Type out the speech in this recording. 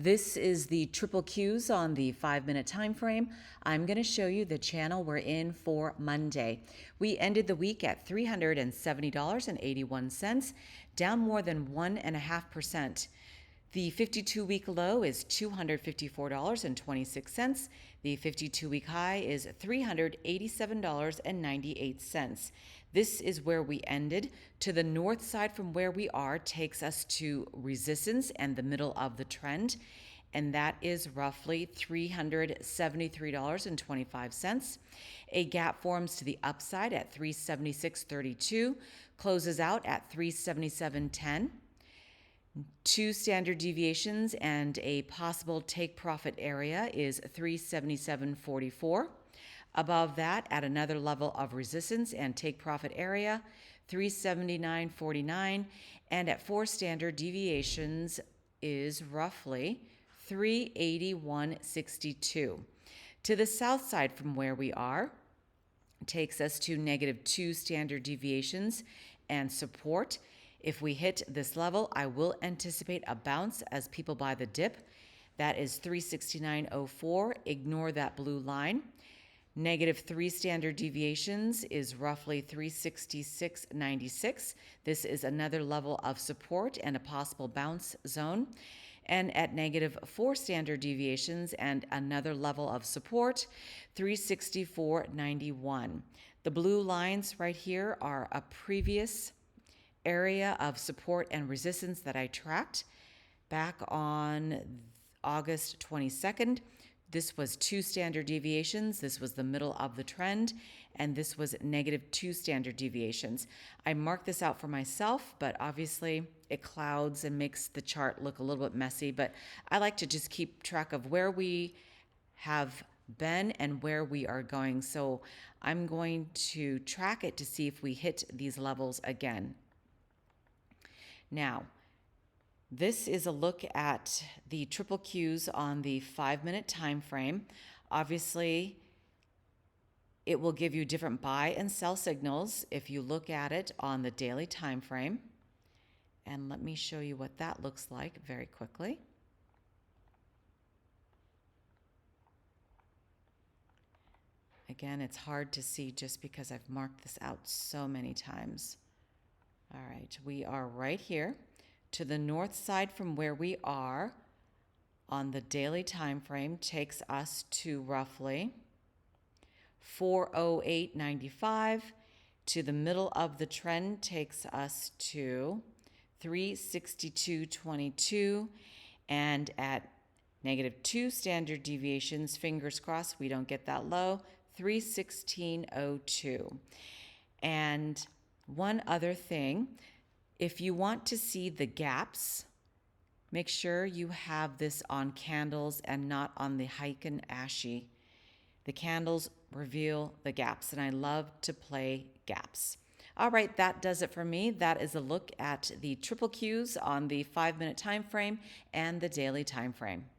This is the triple Qs on the 5-minute time frame. I'm going to show you the channel we're in for Monday. We ended the week at $370.81, down more than 1.5%. The 52-week low is $254.26. The 52-week high is $387.98. This is where we ended. To the north side from where we are takes us to resistance and the middle of the trend, and that is roughly $373.25. A gap forms to the upside at 376.32, closes out at 377.10. Two standard deviations and a possible take profit area is 377.44. Above that, at another level of resistance and take profit area, 379.49, and at 4 standard deviations is roughly 381.62. To the south side from where we are takes us to -2 standard deviations and support. If we hit this level, I will anticipate a bounce as people buy the dip. That is 369.04. Ignore that blue line. -3 standard deviations is roughly 366.96. This is another level of support and a possible bounce zone. And at -4 standard deviations and another level of support, 364.91. The blue lines right here are a previous area of support and resistance that I tracked back on August 22nd. This was 2 standard deviations. This was the middle of the trend, and this was -2 standard deviations. I marked this out for myself, but obviously it clouds and makes the chart look a little bit messy, but I like to just keep track of where we have been and where we are going. So I'm going to track it to see if we hit these levels again. Now, this is a look at the triple Qs on the 5-minute time frame. Obviously, it will give you different buy and sell signals if you look at it on the daily time frame. And let me show you what that looks like very quickly. Again, it's hard to see just because I've marked this out so many times. All right, we are right here. To the north side from where we are on the daily time frame takes us to roughly 408.95. To the middle of the trend takes us to 362.22. And at -2 standard deviations, fingers crossed we don't get that low, 316.02. And one other thing, if you want to see the gaps, make sure you have this on candles and not on the Heiken Ashi. The candles reveal the gaps, and I love to play gaps. All right, that does it for me. That is a look at the triple Qs on the 5-minute time frame and the daily time frame.